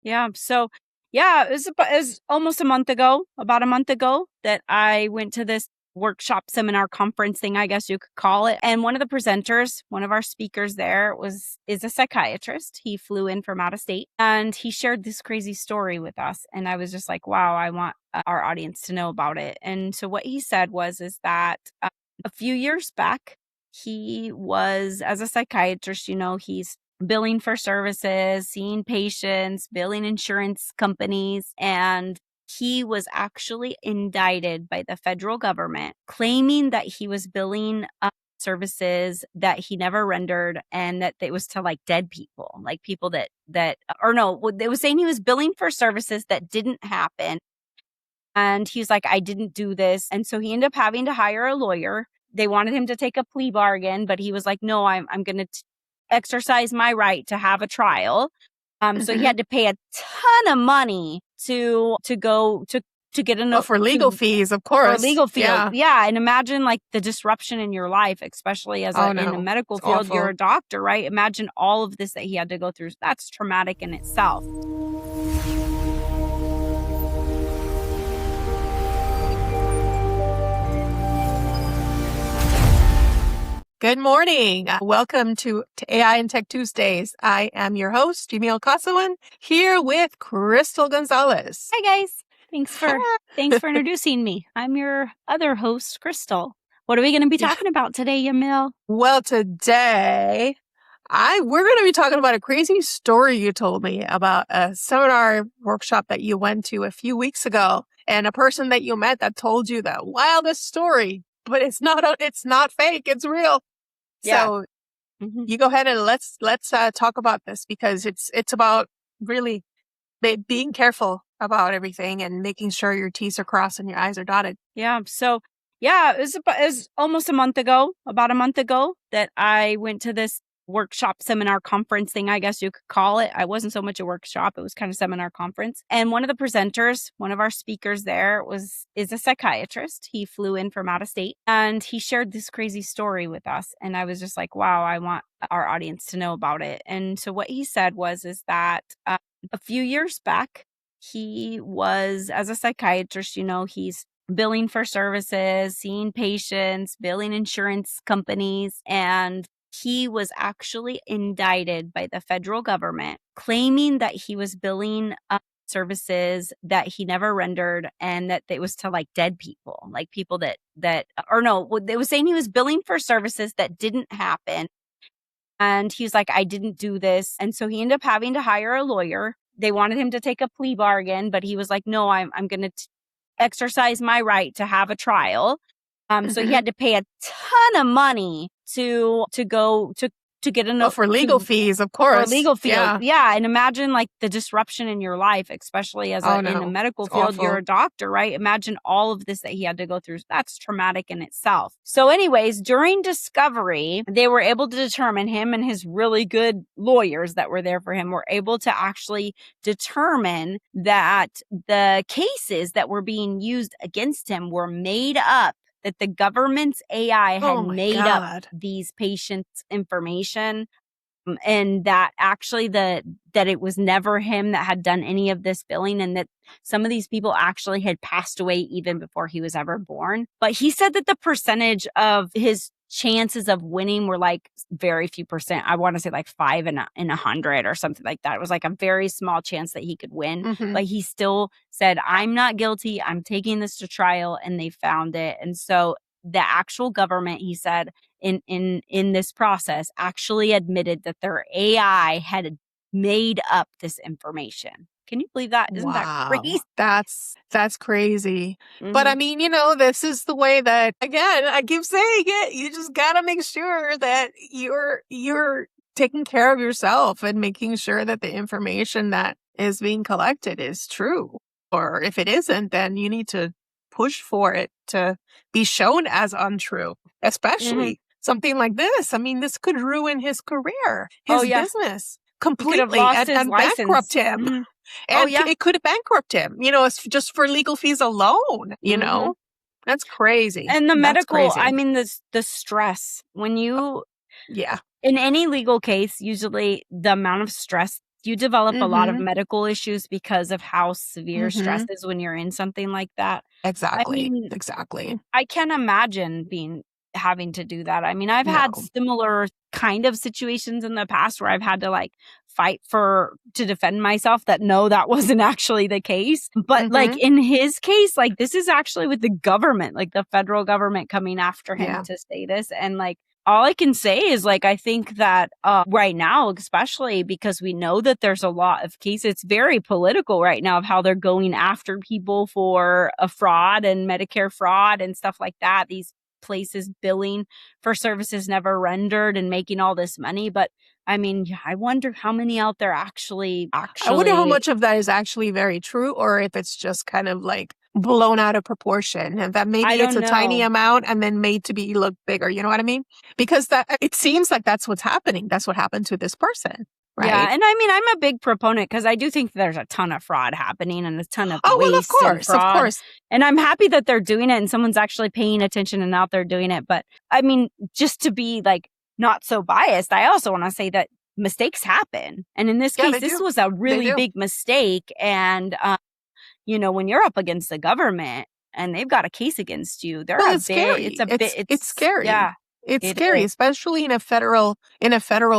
Yeah. So, yeah, it was almost about a month ago, that I went to this workshop, seminar, conference thing, I guess you could call it. And one of the presenters, one of our speakers there is a psychiatrist. He flew in from out of state and he shared this crazy story with us. And I was just like, wow, I want our audience to know about it. And so what he said is that a few years back, he was, as a psychiatrist, he's billing for services, seeing patients, billing insurance companies, and he was actually indicted by the federal government, claiming that he was billing services that he never rendered, and that it was to like dead people, like people it was saying he was billing for services that didn't happen. And he's like, I didn't do this. And so he ended up having to hire a lawyer. They wanted him to take a plea bargain, but he was like, no, I'm going to exercise my right to have a trial. So he had to pay a ton of money to get for legal fees, of course. For legal fees, yeah. And imagine like the disruption in your life, especially as in the medical field. Awful. You're a doctor, right? Imagine all of this that he had to go through. That's traumatic in itself. Good morning. Welcome to AI and Tech Tuesdays. I am your host, Yamille, here with Crystal Gonzalez. Hi, guys. Thanks for introducing me. I'm your other host, Crystal. What are we going to be talking about today, Yamille? Well, today, we're going to be talking about a crazy story you told me about a seminar workshop that you went to a few weeks ago, and a person that you met that told you the wildest story, but it's not fake. It's real. Yeah. So you go ahead and let's talk about this, because it's about really being careful about everything and making sure your T's are crossed and your I's are dotted. Yeah. So, it was almost about a month ago, that I went to this workshop, seminar, conference thing, I guess you could call it. I wasn't so much a workshop. It was kind of seminar conference. And one of the presenters, one of our speakers there is a psychiatrist. He flew in from out of state and he shared this crazy story with us. And I was just like, wow, I want our audience to know about it. And so what he said is that a few years back, he was, as a psychiatrist, he's billing for services, seeing patients, billing insurance companies, and he was actually indicted by the federal government, claiming that he was billing services that he never rendered, and that it was to like dead people, like people it was saying he was billing for services that didn't happen. And he's like, I didn't do this. And so he ended up having to hire a lawyer. They wanted him to take a plea bargain, but he was like, no, I'm going to exercise my right to have a trial. So he had to pay a ton of money to get for legal fees, of course. For legal fees, yeah. And imagine like the disruption in your life, especially as in the medical field. Awful. You're a doctor, right? Imagine all of this that he had to go through. That's traumatic in itself. So anyways, during discovery, they were able to determine, him and his really good lawyers that were there for him were able to actually determine that the cases that were being used against him were made up, that the government's AI had made up these patients' information, and that actually that it was never him that had done any of this billing, and that some of these people actually had passed away even before he was ever born. But he said that the percentage of his chances of winning were like very few percent. I want to say like 5 in 100 or something like that. It was like a very small chance that he could win. But he still said, I'm not guilty. I'm taking this to trial, and they found it. And so the actual government, he said, in this process actually admitted that their AI had made up this information. Can you believe that? Isn't that crazy? That's crazy. But I mean, this is the way that, again, I keep saying it, you just got to make sure that you're taking care of yourself and making sure that the information that is being collected is true. Or if it isn't, then you need to push for it to be shown as untrue, especially something like this. I mean, this could ruin his career, his business completely, and bankrupt him. And it could bankrupt him, it's just for legal fees alone, That's crazy. And the medical, I mean, the stress when you, in any legal case, usually the amount of stress You develop a lot of Mm-hmm. medical issues because of how severe stress Mm-hmm. is when you're in something like that. I Exactly. mean, Exactly. I can't imagine having to do that. I mean, I've had No. similar kind of situations in the past where I've had to like fight to defend myself that no, that wasn't actually the case. But like Mm-hmm. in his case, like this is actually with the government, like the federal government coming after him Yeah. to say this. And like all I can say is like I think that right now, especially because we know that there's a lot of cases, it's very political right now of how they're going after people for a fraud and Medicare fraud and stuff like that. These places billing for services never rendered and making all this money. But I mean, I wonder how many out there I wonder how actually. much of that is actually very true, or if it's just kind of like blown out of proportion, and that I maybe it's don't a tiny know. amount and then made to be look bigger. You know what I mean? Because that it seems like that's what's happening. That's what happened to this person, Yeah, right? and I mean, I'm a big proponent because I do think there's a ton of fraud happening and a ton of Oh well, of waste and course, of fraud. course. And I'm happy that they're doing it and someone's actually paying attention and out there doing it. But I mean, just to be like not so biased, I also want to say that mistakes happen. And in this Yeah, case, they this do. was a They really do. big mistake. And, when you're up against the government and they've got a case against you, they're Well, a it's bit, scary. It's scary. yeah, It's it scary, is. especially in a federal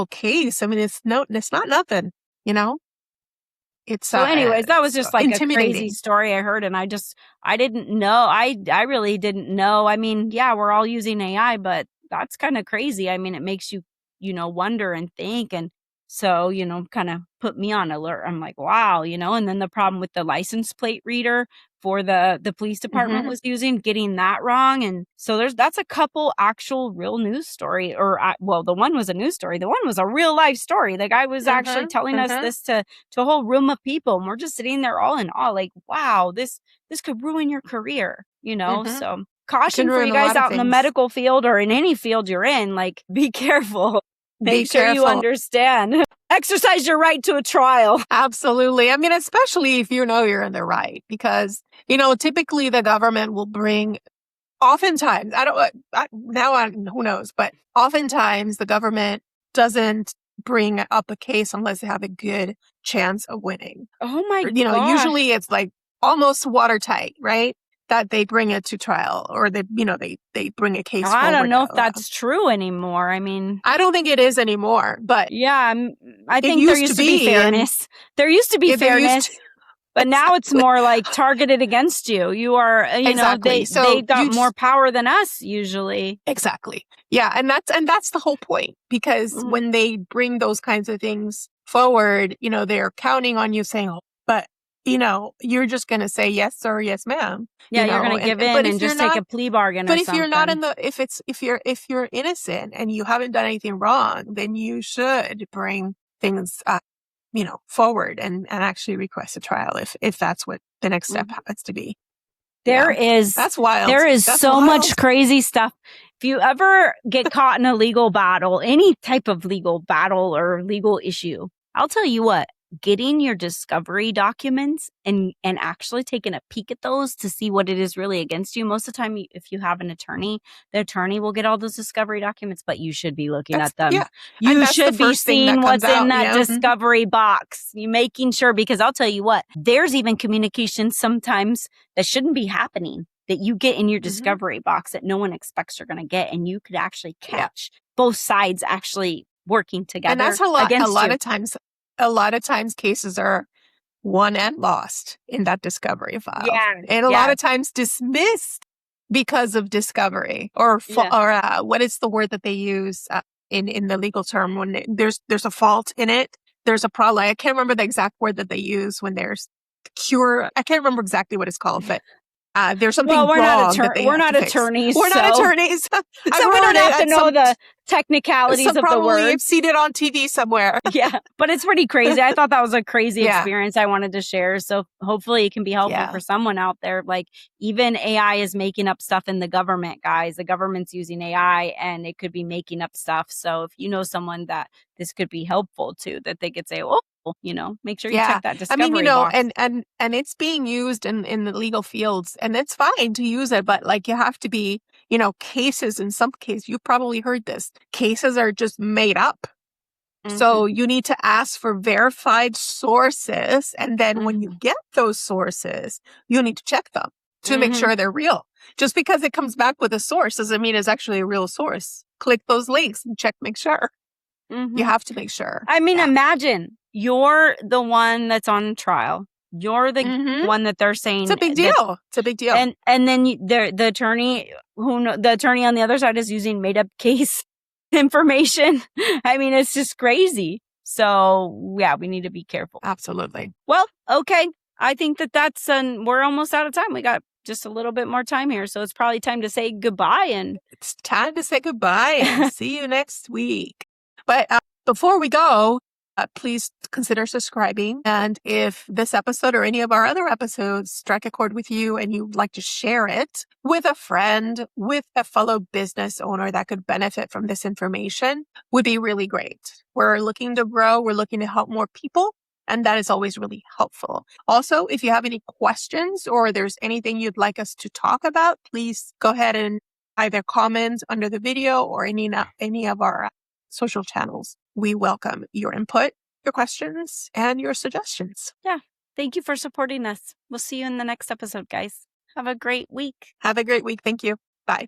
case. I mean, it's not nothing. You know, So anyways, that was it's just like a crazy intimidating. story I heard and I didn't know. I really didn't know. I mean, yeah, we're all using AI, but that's kind of crazy. I mean, it makes you, wonder and think and so, kind of put me on alert. I'm like, wow, and then the problem with the license plate reader for the police department Hmm. was using, getting that wrong. And so that's a couple actual real news story well, the one was a news story. The one was a real life story. The guy was actually Hmm. telling us Hmm. this to a whole room of people and we're just sitting there all in awe like wow this could ruin your career Hmm. so It can caution for ruin you a guys lot of out in the things. medical field or in any field you're in like be careful Be make sure you careful. understand exercise your right to a trial. Absolutely. I mean, especially if you know you're in the right, because, typically the government will bring, oftentimes, who knows, but oftentimes the government doesn't bring up a case unless they have a good chance of winning. Oh my gosh, Usually it's like almost watertight, right? That they bring it to trial, or they bring a case I don't forward. know if that's true anymore. I mean, I don't think it is anymore, but yeah, I it think there used to used to be be, and fairness. There used to be there used to. fairness. But now it's Exactly. more like targeted against you. You are, Exactly. they So got more power than us usually. exactly. Yeah. And that's the whole point, because Mm. when they bring those kinds of things forward, they're counting on you saying, oh, but, you're just going to say yes, sir, yes, ma'am, Yeah, you're gonna give but in if and you're just take not, a plea bargain or but if you're not something. in the, if you're innocent and you haven't done anything wrong, then you should bring things, forward and actually request a trial if that's what the next step Mhm. happens to be. There Yeah. is That's wild. there is That's so wild. much crazy stuff. If you ever get caught in a legal battle, any type of legal battle or legal issue, I'll tell you what, getting your discovery documents and actually taking a peek at those to see what it is really against you. Most of the time, if you have an attorney, the attorney will get all those discovery documents, but you should be looking That's at them. yeah. And You that's the should be first thing seeing that comes what's in out. that Yeah. Mhm. discovery box. You making sure because I'll tell you what, there's even communication sometimes that shouldn't be happening that you get in your Mhm. discovery box that no one expects you're going to get. And you could actually Yeah. catch both sides actually working And that's together a lot against you. a lot of times cases are won and lost in that discovery file. Yeah. And a lot Yeah. of times dismissed because of discovery Yeah. what is the word that they use in the legal term when there's a fault in it. There's a problem. I can't remember the exact word that they use when there's cure. I can't remember exactly what it's called, but there's Well, something wrong that they we're have to not fix. attorneys, We're not so attorneys. I've so we heard don't it have to at know the technicalities some of the probably have words. seen it on TV somewhere. Yeah, but it's pretty crazy. I thought that was a crazy Yeah. experience I wanted to share. So hopefully it can be helpful Yeah. for someone out there. Like even AI is making up stuff in the government, guys. The government's using AI and it could be making up stuff. So if you know someone that this could be helpful to, that they could say, oh, make sure you check Yeah. that I mean, discovery box. and it's being used in the legal fields, and it's fine to use it, but like you have to be, cases in some cases, you've probably heard this. Cases are just made up. So you need to ask for verified sources. And then when you get those sources, you need to check them to make sure they're real. Just because it comes back with a source doesn't mean it's actually a real source. Click those links and check, make sure. You have to make sure. I mean, imagine you're the one that's on trial. You're the one that they're saying it's a big deal. It's a big deal. And then the attorney the attorney on the other side is using made up case information. I mean, it's just crazy. So yeah, we need to be careful. Absolutely. Well, okay. I think that's we're almost out of time. We got just a little bit more time here. So it's probably time to say goodbye. And it's time to say goodbye and see you next week. But before we go, please consider subscribing. And if this episode or any of our other episodes strike a chord with you and you'd like to share it with a friend, with a fellow business owner that could benefit from this information, would be really great. We're looking to grow. We're looking to help more people. And that is always really helpful. Also, if you have any questions or there's anything you'd like us to talk about, please go ahead and either comment under the video or any of our social channels. We welcome your input, your questions, and your suggestions. Yeah. Thank you for supporting us. We'll see you in the next episode, guys. Have a great week. Have a great week. Thank you. Bye.